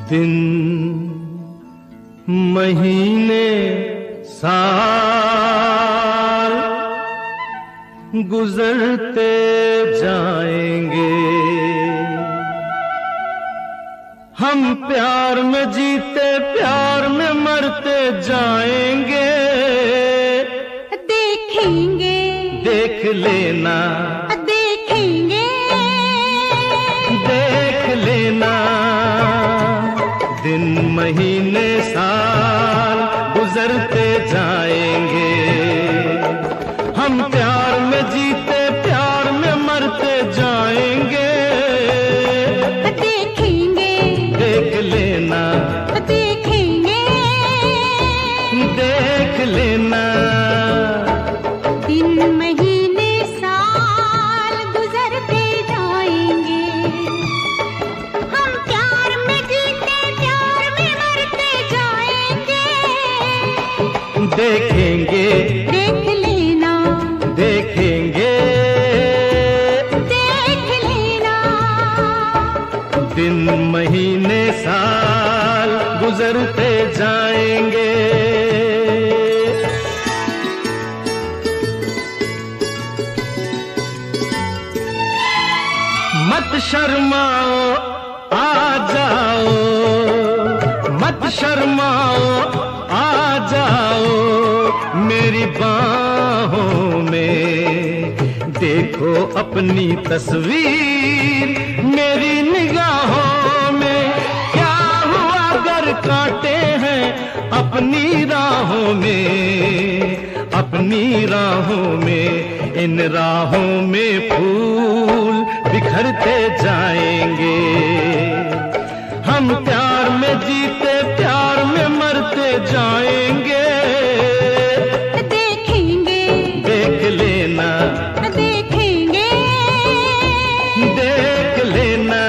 दिन महीने साल गुजरते जाएंगे, हम प्यार में जीते प्यार में मरते जाएंगे। देखेंगे देख लेना, देखेंगे देख लेना, दिन महीने साल गुजरते जाएंगे, हम प्यार में जीते प्यार में मरते जाएंगे। देखेंगे देख लेना, देखेंगे देख लेना, दिन महीने साल गुजरते जाएंगे, हम प्यार में जीते प्यार में मरते जाएंगे। देखेंगे देख लेना, देखेंगे देख लेना, दिन महीने साल गुजरते जाएंगे। मत शर्माओ आ जाओ, मत शर्माओ आ जाओ, मेरी बाहों में देखो अपनी तस्वीर, मेरी निगाहों में क्या हुआ अगर कांटे हैं अपनी राहों में, अपनी राहों में, इन राहों में फूल बिखरते जाएंगे, हम प्यार में जीते प्यार में मरते जाएंगे। देखेंगे देख लेना, देखेंगे देख लेना,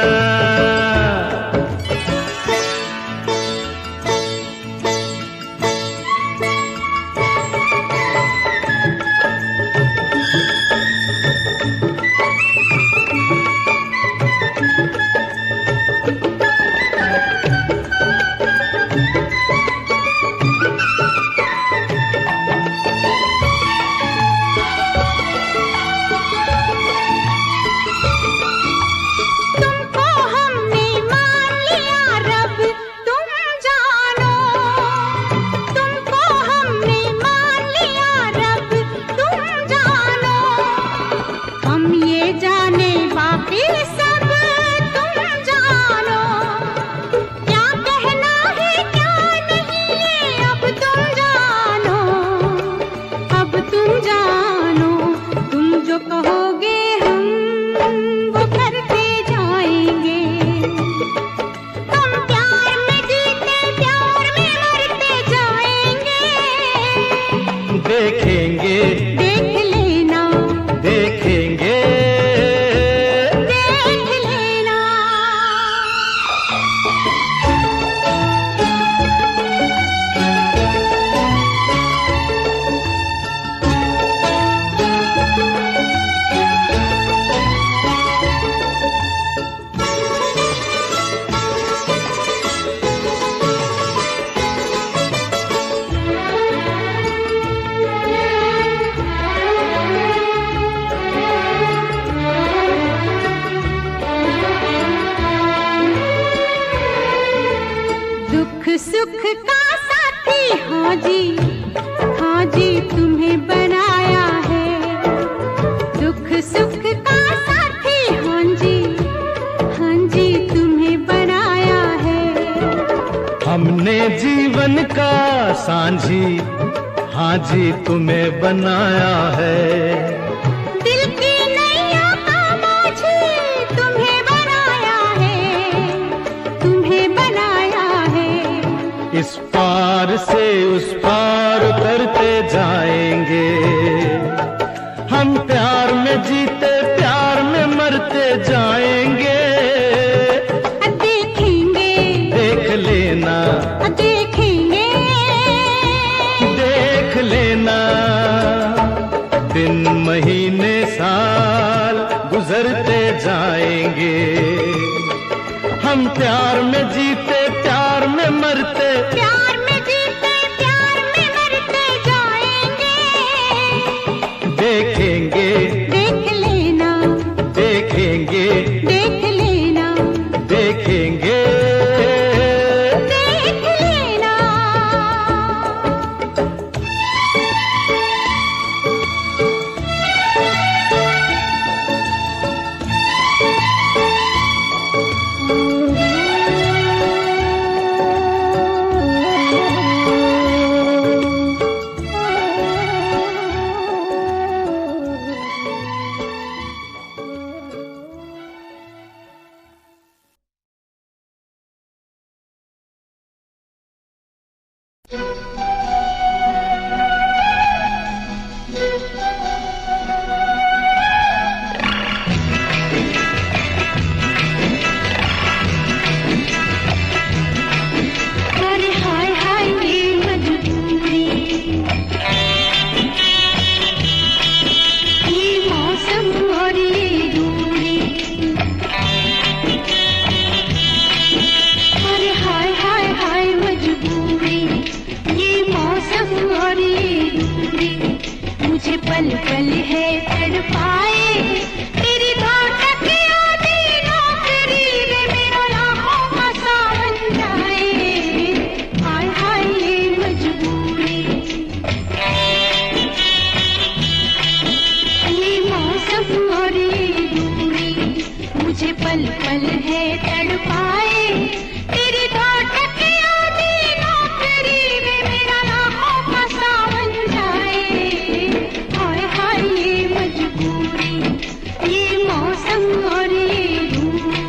तुमको हमने मान लिया रब तुम जानो, तुमको हमने मान लिया रब तुम जानो, हम ये जाने बाकी सब तुम जानो, क्या कहना है क्या नहीं ये अब तुम जानो, अब तुम जानो, तुम जो कहोगे हम वो करते जाएंगे, हम प्यार में जीते प्यार में मरते जाएंगे। देखेंगे देख लेना, देखेंगे देख लेना, दुख सुख का साथी हाँ जी तुम्हें बनाया है, दुख सुख का साथी हाँ जी तुम्हें बनाया है, हमने जीवन का सांझी हाँ जी तुम्हें बनाया है, दिल की नैया का माझी तुम्हें बनाया है, तुम्हें बनाया है, इस पार से उस पार करते जाएंगे, हम प्यार में जीते प्यार में मरते जाएंगे। देखेंगे देख लेना, देखेंगे देख लेना, दिन महीने साल गुजरते जाएंगे, हम हम प्यार में जीते प्यार में मरते, प्यार में जीते प्यार में मरते जाएंगे। देखेंगे देख लेना, देखेंगे देख लेना, देखेंगे देख लेना। अरे हाय हाय ये मजबूरी, ये मौसम और ये दूरी। अरे हाय हाय हाय मजबूरी, ये मौसम और ये दूरी। मुझे पल पल है तड़पाए, तेरी धड़कन की आधी नौकरी वे मेरा लाखों का सावन जाए। हाय हाय ये मजबूरी, ये मौसम और ये दूरी। मुझे पल पल है तड़पाए, तेरी धड़कन की आधी नौकरी वे मेरा लाखों का सावन जाए। हाय हाय ये मजबूरी, ये मौसम और ये दूरी।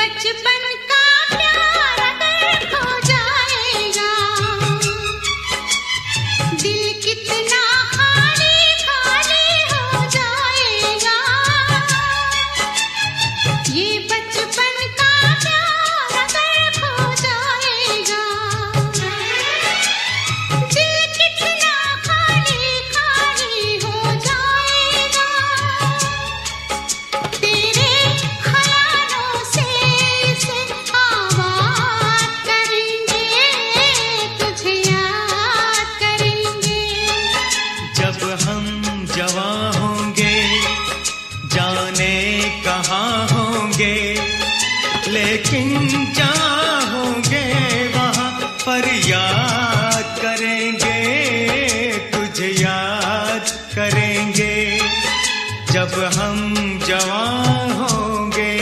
बचपन का प्यार अगर खो जाएगा, दिल कितना खाली खाली हो जाएगा। ये बचपन का प्यार अगर खो जाएगा, दिल कितना खाली खाली हो जाएगा। तेरे ख्यालों से इसे आबाद करेंगे, तुझे याद करेंगे। जब हम जवां होंगे जाने कहाँ होंगे, लेकिन जहाँ होंगे वहाँ पर याद करेंगे, तुझे याद करेंगे। जब हम जवां होंगे।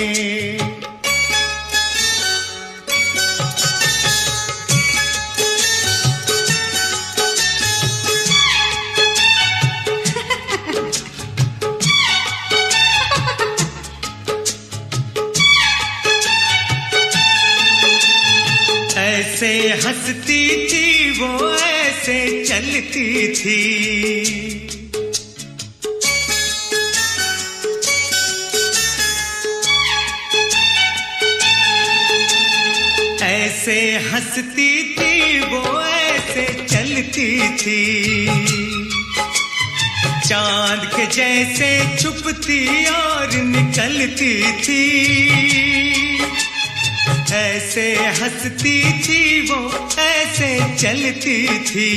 ऐसे हंसती थी वो, ऐसे चलती थी, ऐसे हंसती थी वो, ऐसे चलती थी। चांद के जैसे छुपती और निकलती थी, ऐसे हंसती थी वो, ऐसे चलती थी।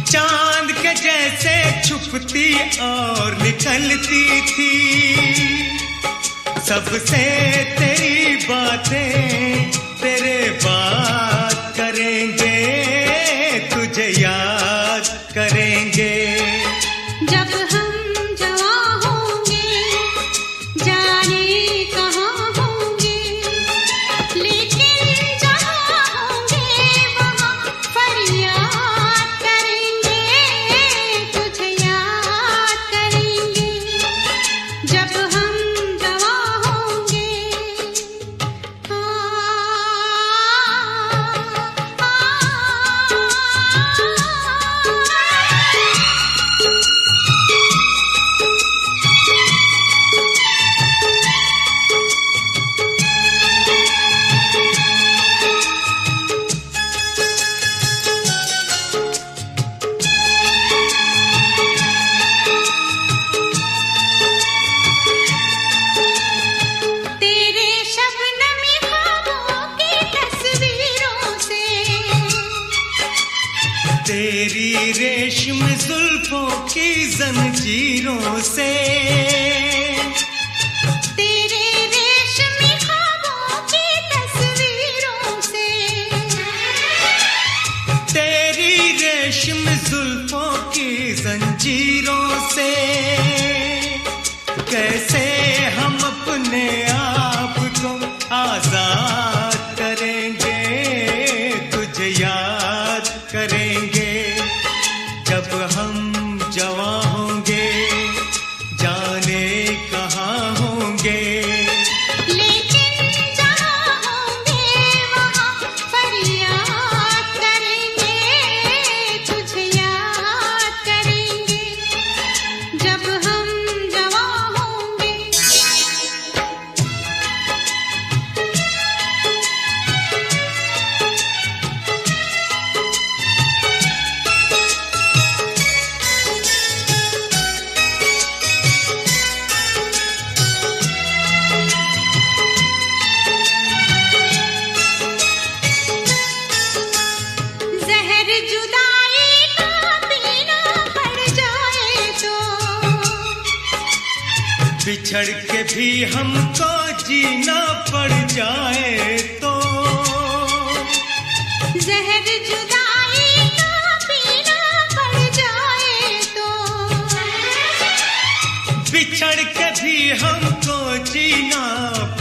चांद के जैसे छुपती और निकलती थी। सबसे तेरी बातें तेरे बात करेंगे, तुझे याद करेंगे। जब हम जवां होंगे जाने कहाँ होंगे, लेकिन जहाँ होंगे वहाँ फरियाद करेंगे, तुझे याद करेंगे। जब हम जवां होंगे। तेरे शबनमी ख्वाबों की तस्वीरों से, तेरी रेशम जुल्फों की जंजीरों से, तेरे रेशमी ख्वाबों की तस्वीरों से, तेरी रेशम जुल्फों की जंजीरों से। कैसे हम अपने आप को आजाद करेंगे, तुझे याद करेंगे। जब हम जवां होंगे जाने कहाँ होंगे, लेकिन जहाँ होंगे वहाँ फरियाद करेंगे, तुझे याद करेंगे। जब हम जवां होंगे। जहर जुदाई का पीना पड़ जाए तो, बिछड़ के भी हमको जीना पड़ जाए तो। जहर जुदाई का पीना पड़ जाए तो, बिछड़ के भी हमको जीना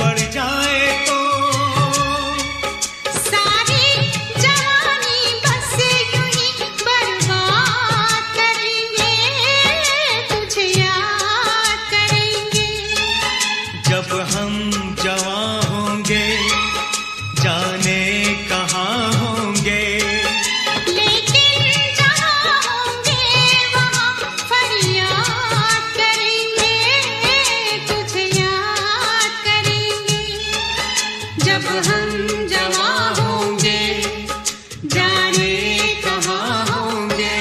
पड़ जाए तो। सारी जवानी बस यूं ही बर्बाद करेंगे, तुझे याद करेंगे। जब हम जवां होंगे, जाने कहाँ होंगे। लेकिन जहाँ होंगे वहाँ फरियाद करेंगे, तुझे याद करेंगे। जब हम जवां होंगे, जाने कहाँ होंगे।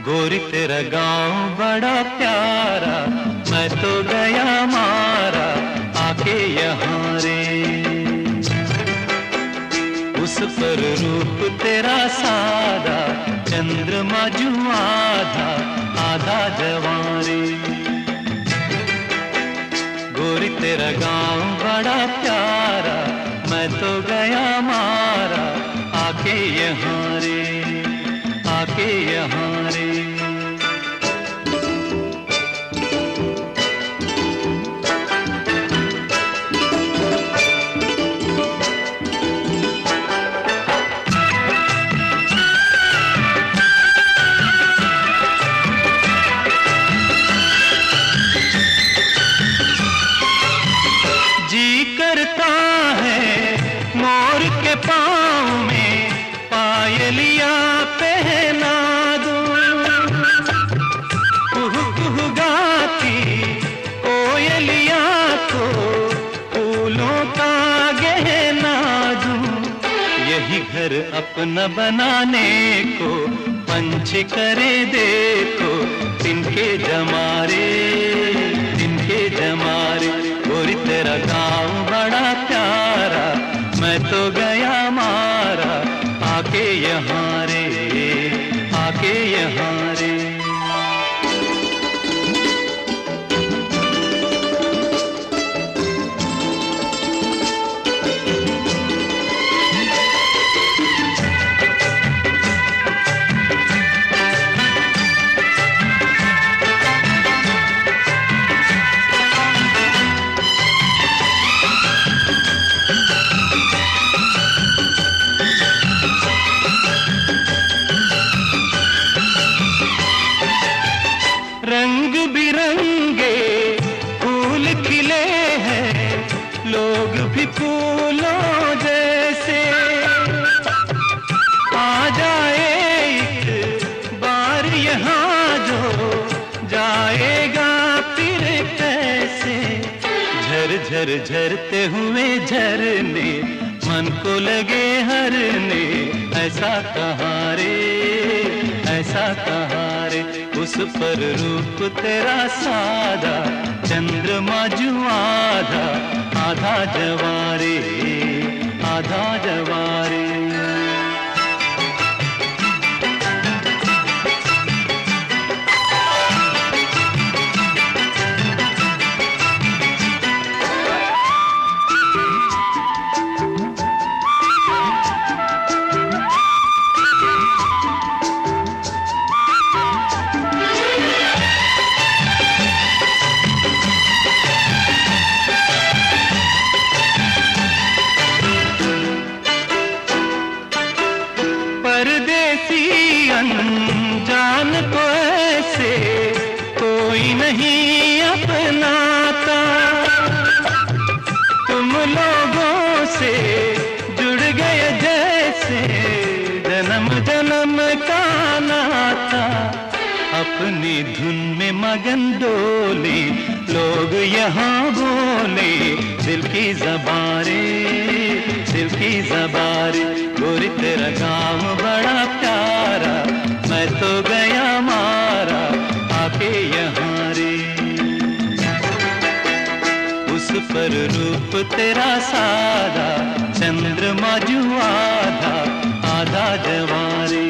गोरी तेरा गांव बड़ा प्यारा, मैं तो गया मारा आके यहाँ रे। उस पर रूप तेरा सादा, चंद्रमा जू आधा आधा जवां रे। गोरी तेरा गांव बड़ा प्यारा, मैं तो गया मारा आके यहाँ रे, आके यहाँ रे। जी करता है मोर के पाँव में पायलिया पहना दूं। कुहू कुहू गाती कोयलिया को फूलों का गहना दूं। यही घर अपना बनाने को पंछी करे देखो, तिनके जमारे, तिनके जमारे। गोरी तेरा गाँव बड़ा प्यारा, मैं तो गया मारा आके यहाँ रे, आके यहाँ रे। रंग बिरंगे फूल खिले हैं, लोग भी फूलों जैसे। आ जाए एक बार यहाँ जो, जाएगा फिर कैसे। झर झर झरते हुए झरने मन को लगे हरने, ऐसा कहाँ रे, ऐसा कहाँ रे। उस पर रूप तेरा सादा, चंद्रमा जू आधा आधा जवारे, आधा जवारे। अनजान को ऐसे कोई नहीं अपनाता, तुम लोगों से जुड़ गए जैसे जन्म जन्म का नाता। अपनी धुन में मगन डोले लोग यहाँ बोले दिल की ज़बारे, दिल की ज़बारे। गोरी तेरा गाँव बड़ा प्यारा, मैं तो गया मारा आके यहाँ रे। उस पर रूप तेरा सादा, चंद्रमा जो आधा आधा जवारे।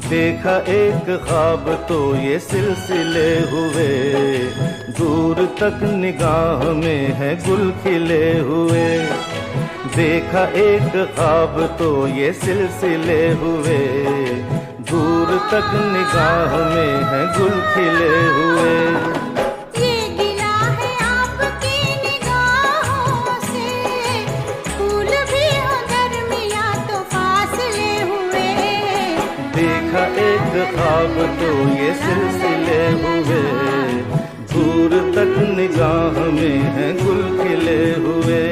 देखा एक ख्वाब तो ये सिलसिले हुए, दूर तक निगाह में है गुल खिले हुए। देखा एक ख्वाब तो ये सिलसिले हुए, दूर तक निगाह में है गुल खिले हुए। एक ख्वाब तो ये सिलसिले हुए, दूर तक निगाह में है गुल खिले हुए।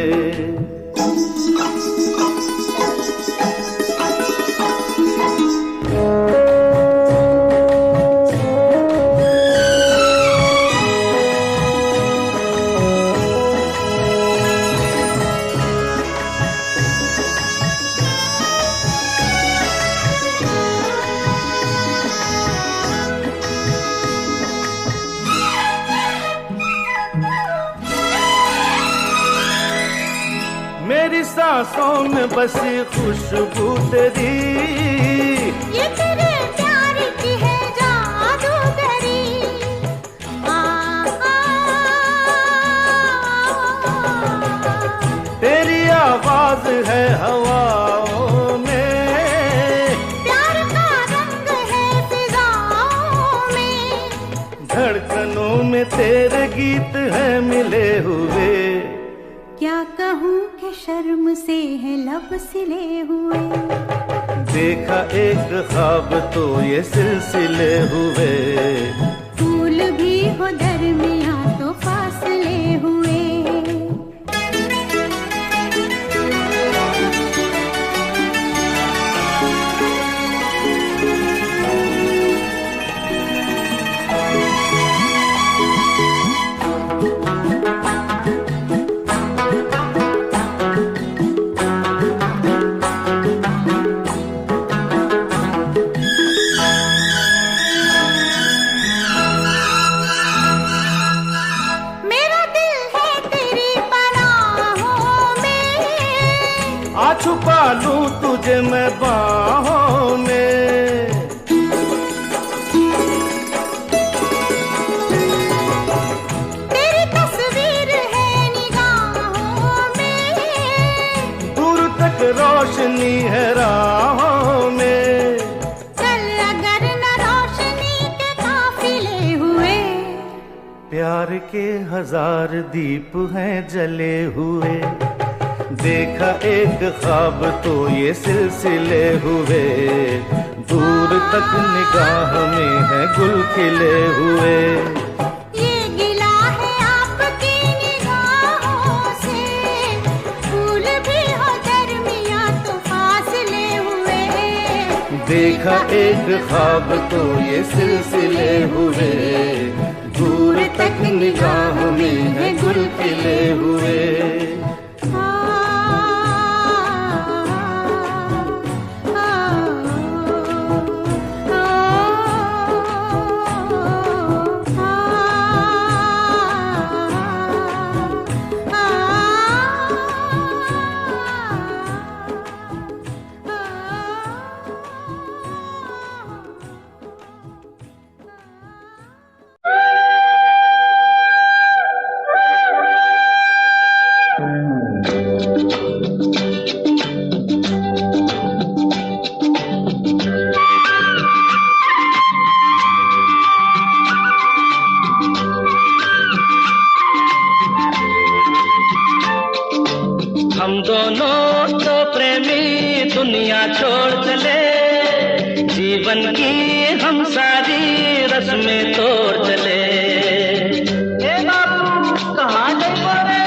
सांसों में बसी खुशबू तेरी, ये तेरे प्यार की है जादूगरी। तेरी आवाज है हवाओं में, प्यार का रंग है फिजाओं में। धड़कनों में तेरे गीत है मिले हुए। क्या कहूँ कि शर्म से है लब सिले हुए। देखा एक ख्वाब तो ये सिलसिले हुए, फूल भी हो दरमियां तो फासले हुए। छुपा लूं तुझे मैं बाहों में, रोशनी है राहों में। कल अगर न रोशनी के काफिले हुए, प्यार के 1000 दीप हैं जले हुए। देखा एक ख्वाब तो ये सिलसिले हुए, दूर तक निगाह में है गुल खिले हुए। ये गिला है आपकी निगाहों से, फूल भी हो दरमियां तो फासले हुए। देखा एक ख्वाब तो ये सिलसिले हुए, दूर तक निगाह में है गुल खिले हुए। हम दोनों तो प्रेमी दुनिया छोड़ चले, जीवन की हम सारी रस्में तोड़ चले। ए बाबू कहाँ गए बोले?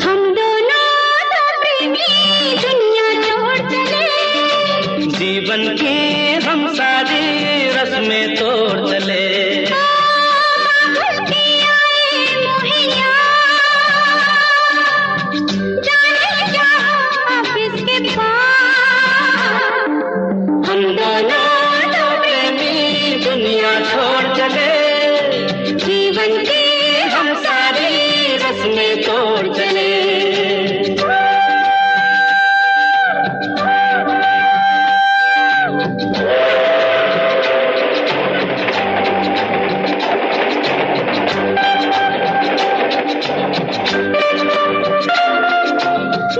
हम दोनों तो प्रेमी दुनिया छोड़ चले, जीवन की हम सारी रस्में तोड़ चले। हम दोनों तो प्रेमी दुनिया छोड़ चले, जीवन की हम सारी रस्में तोड़ चले।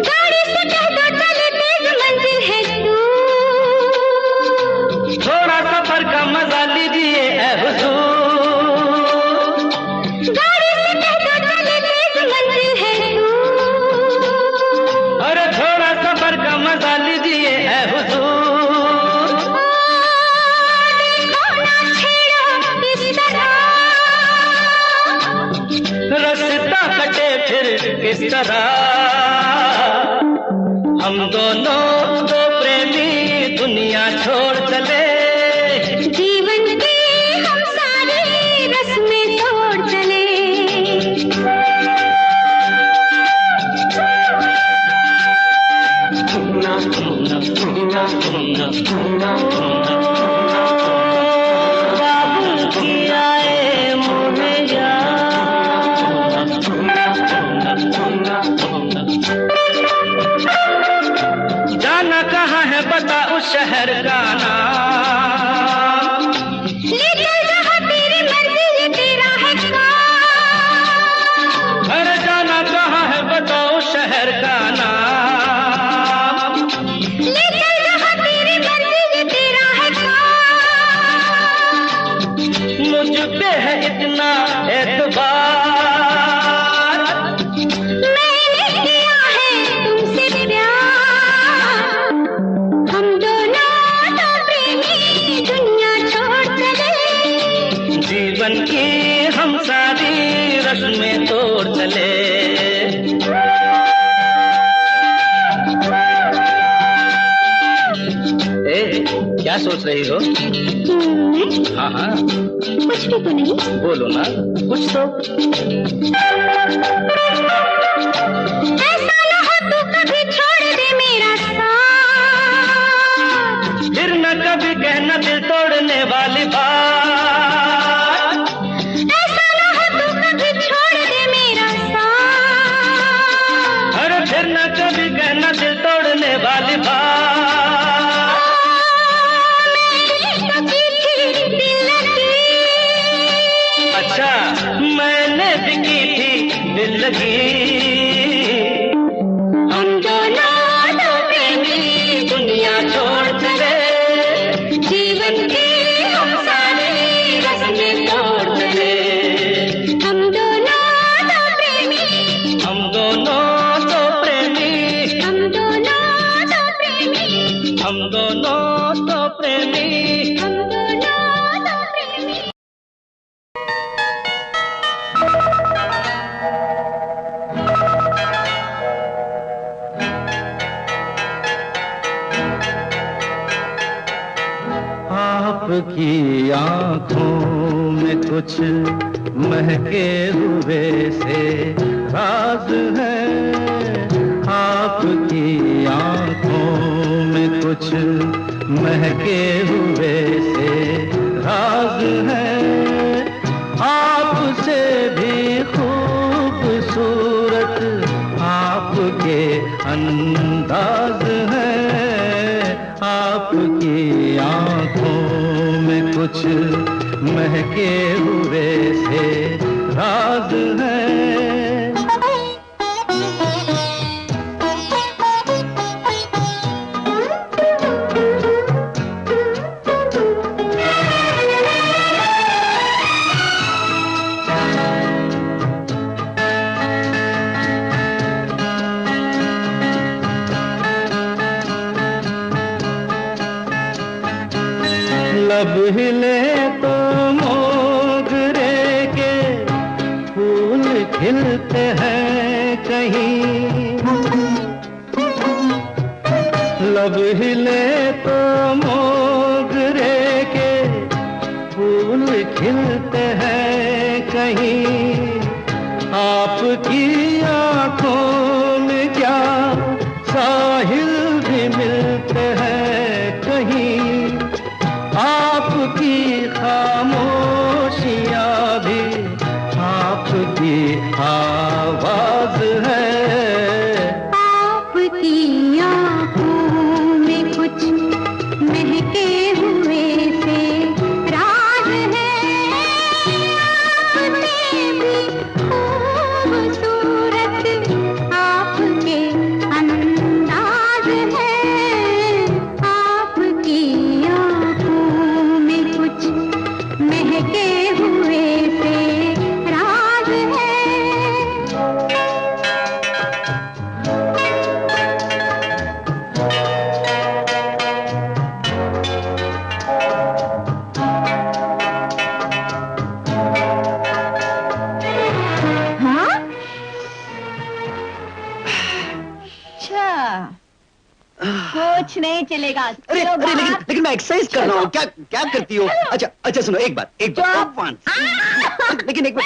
गाड़ी से कह दो चले तेज मंजिल है तू, थोड़ा सफर का मजा लीजिए ऐ हुजूर। गाड़ी से कह दो चले तेज मंजिल है तू, अरे थोड़ा सफर का मजा लीजिए ऐ हुजूर। देखो ना छेड़ो इस तरह, रास्ता कटे फिर किस तरह। हम दोनों तो प्रेमी दुनिया छोड़ चले, जीवन की हम सारी रस्में तोड़ चले। बाबू की आए मोहे जाना कहाँ है बता उस शहर का नाम। ले चल जहाँ तेरी मर्जी ये तेरा है काम। अरे जाना कहाँ है बता उस शहर का नाम। ले चल जहाँ तेरी मर्जी ये तेरा है काम। मुझ पे है इतना एतबार, मैंने किया है तुमसे प्यार। हम दोनों तो प्रेमी दुनिया छोड़ चले, जीवन की हम सारी रस्में तोड़ चले। ए, क्या सोच रही हो? हाँ हाँ कुछ भी तो नहीं। बोलो ना कुछ तो। ऐसा न हो तू कभी छोड़ दे मेरा साथ, फिर न कभी कहना दिल तोड़ने वाली बात। ऐसा न हो तू कभी छोड़ दे मेरा साथ। अरे फिर न कभी कहना दिल तोड़ने वाली बात। अच्छा मैंने भी की थी दिल लगी। हम दोनों आपकी आंखों में कुछ महके हुए से राज है, आपकी आंखों में कुछ महके हुए से राज है, आपसे भी खूबसूरत आपके अंदाज है, आपकी आंखों में कुछ महके हुए से राज है। लब हिले तो मोगरे के फूल खिलते हैं कहीं, लब हिले तो मोगरे के फूल खिलते हैं कहीं, आपकी आंखों में क्या साहिल भी मिलते हैं कहीं, आपकी खामोशियाँ भी आपकी आवाज है, आपकी आंखों में कुछ महके हुए से राज है, आपसे भी खूबसूरत आपके अंदाज है, आपकी महके हुए से राज है। हाँ? अच्छा, कुछ नहीं चलेगा। अरे लेकिन मैं एक्सरसाइज कर रहा हूँ। क्या क्या करती हो? अच्छा सुनो, एक बात लेकिन एक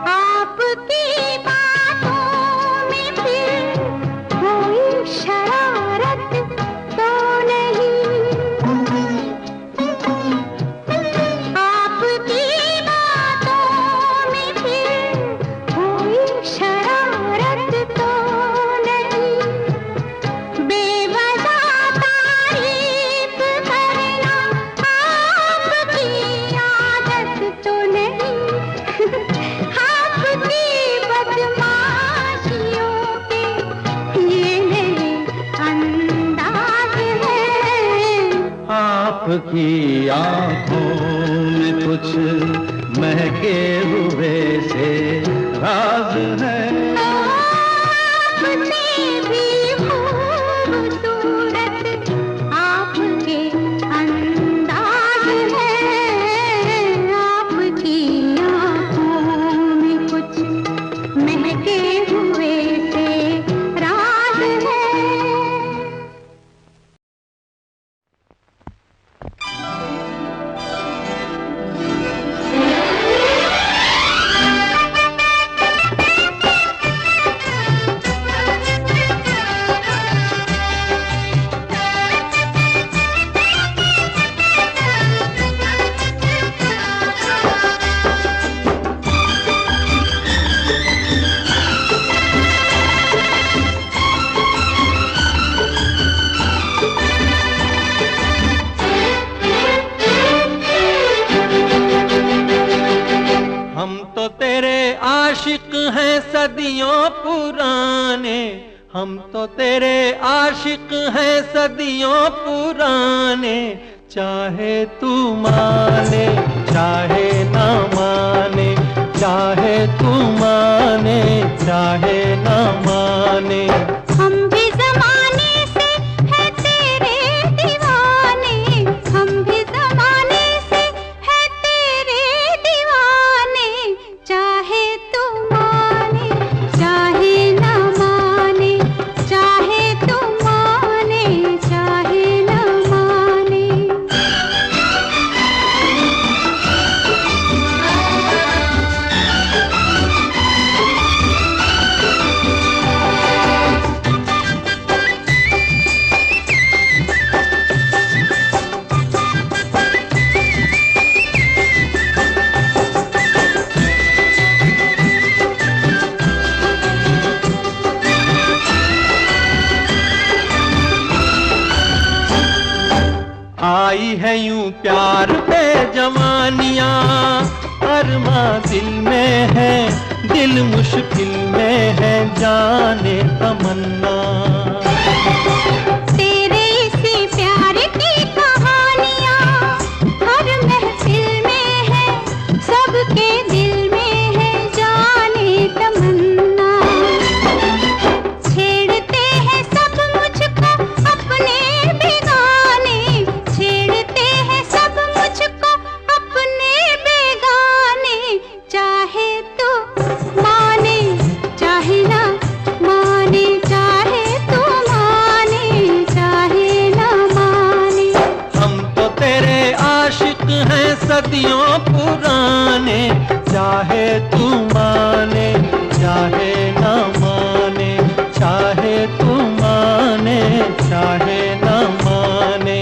आपकी बातों में फिर कोई शरारत तो नहीं, आपकी बातों में फिर कोई शरारत तो नहीं, बेवजह तारीफ करना आपकी आदत तो नहीं, आपकी बदमाशियों के ये मेरे अंदाज है, आपकी आंखों में कुछ महके हुए से राज है, आपसे भी खूबसूरत आपके अंदाज है, आपकी आंखों में कुछ महके हुए से राज है। हम तो तेरे आशिक हैं सदियों पुराने, हम तो तेरे आशिक हैं सदियों पुराने, चाहे तू माने चाहे ना माने, चाहे तू माने चाहे ना माने, हम भी ज़माने से है तेरे दीवाने, हम भी ज़माने से है तेरे दीवाने, चाहे तू माने चाहे है यूं प्यार पे जवानियां, अरमा दिल में है, दिल मुश्किल में है, जाने तमन्ना। तेरे इसी प्यार की कहानियां हर महफिल में है, सबके दिल में है, जाने तमन्ना। छेड़ते हैं सब मुझको अपने बेगाने, छेड़ते हैं सब मुझको अपने बेगाने, चाहे तो माने चाहे ना माने, चाहे तो माने चाहे ना माने। हम तो तेरे आशिक हैं सदियों पुराने, चाहे तू माने चाहे ना माने, चाहे तू माने चाहे ना माने।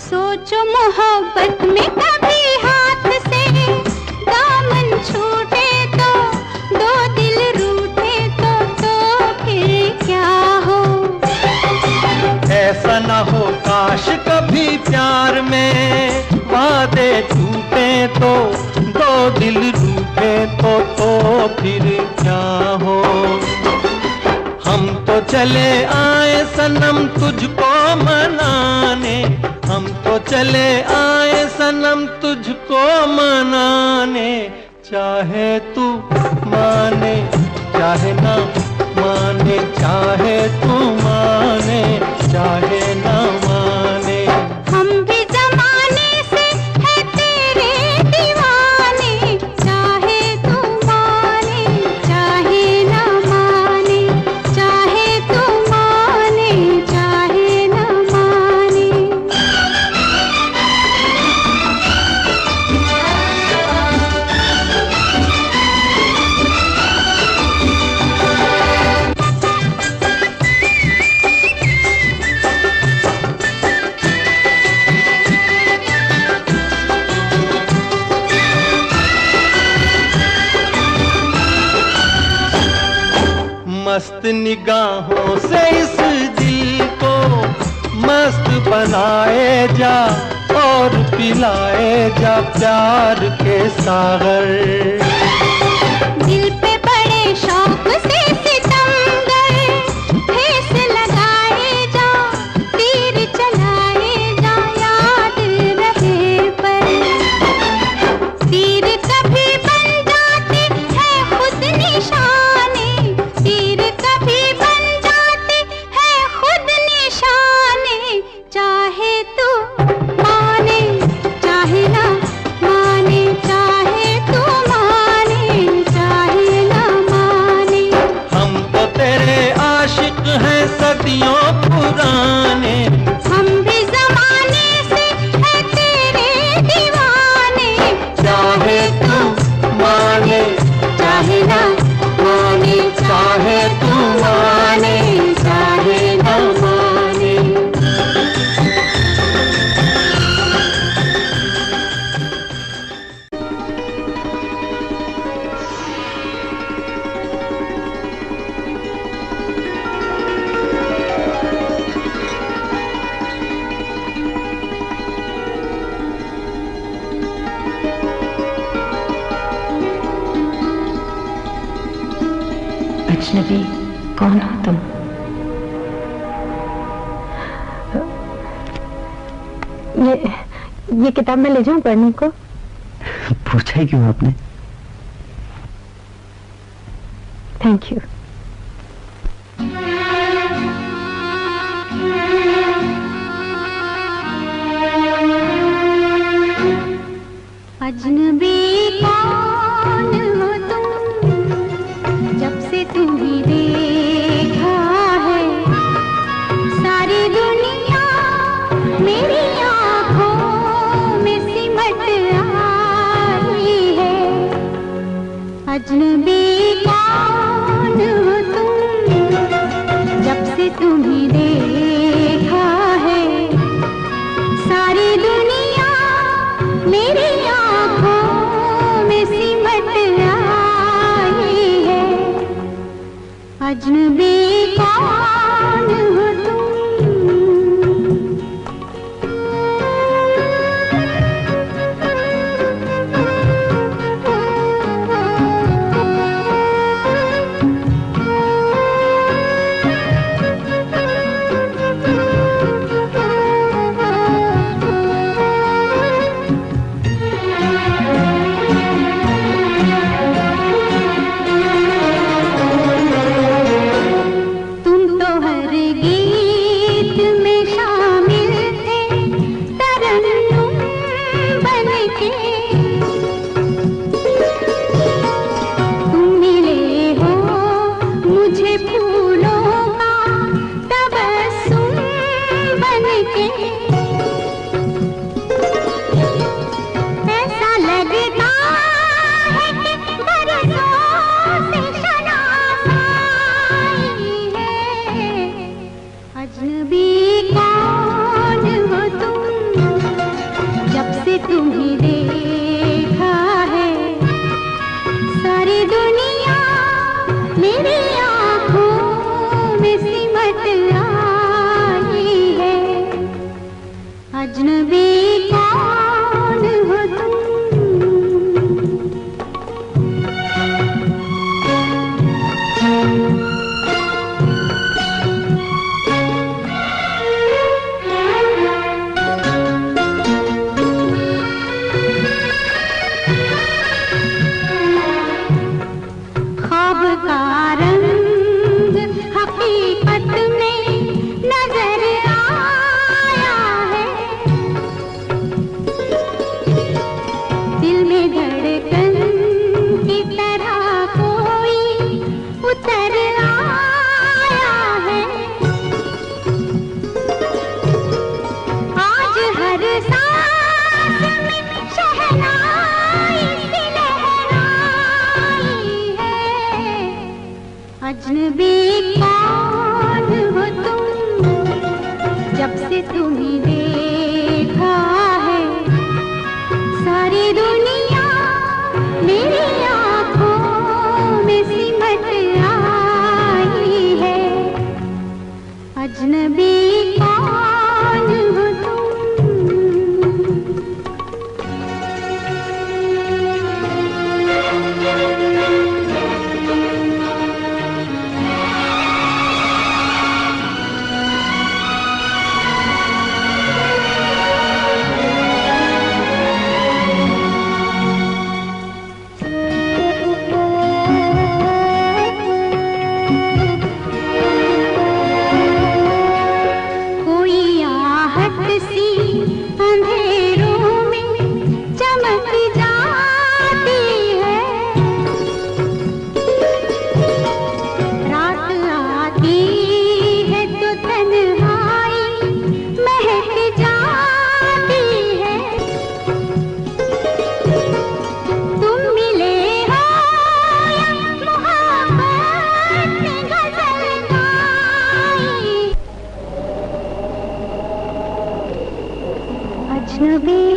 सोचो मोहब्बत में कभी हाथ से दामन छूटे तो, दो दिल रूठे तो फिर क्या हो। ऐसा ना हो काश कभी प्यार में वादे टूटे तो, दो दिल रूठे तो फिर क्या हो। हम तो चले आए सनम तुझको मनाने, हम तो चले आए सनम तुझको मनाने, चाहे तू माने चाहे ना माने, चाहे तू माने चाहे ना माने। हम भी जमाने से है तेरे दीवाने, चाहे तू माने चाहे ना माने, चाहे तू माने चाहे ना माने। मस्त निगाहों से इस दिल को मस्त बनाए जा, और पिलाए जा प्यार के सागर। दिल पे बड़े शौक से सितमगर ठेस लगाए जा, तीर चलाए जा, याद रहे पर। तीर कभी बन जाते हैं खुद निशाने, तीर कभी बन जाते हैं खुद निशाने, चाहे तू माने चाहे ना माने, चाहे तू माने चाहे ना माने। हम तो तेरे आशिक हैं सदियों पुराने, हम भी जमाने से है तेरे दीवाने, चाहे तू माने चाहे ना माने, चाहे तू माने चाहे ना माने। अजनबी कौन हो तुम? ये किताब मैं ले जाऊं पढ़ने को? पूछा ही क्यों आपने? Thank you. अजनबी कौन हो तुम, जब से तुम्हें देखा है सारी दुनिया मेरी आँखों में सी अजनबी कौन हो तुम, जब से तुम्हें देखा है सारी दुनिया मेरी आँखों में सिमट आई है। अजनबी कौन हो तुम। अजनबी कौन हो तुम, जब से तुम्हें देखा है सारी दुनिया मेरी आँखों में सिमट आई है। अजनबी कौन हो तुम। अजनबी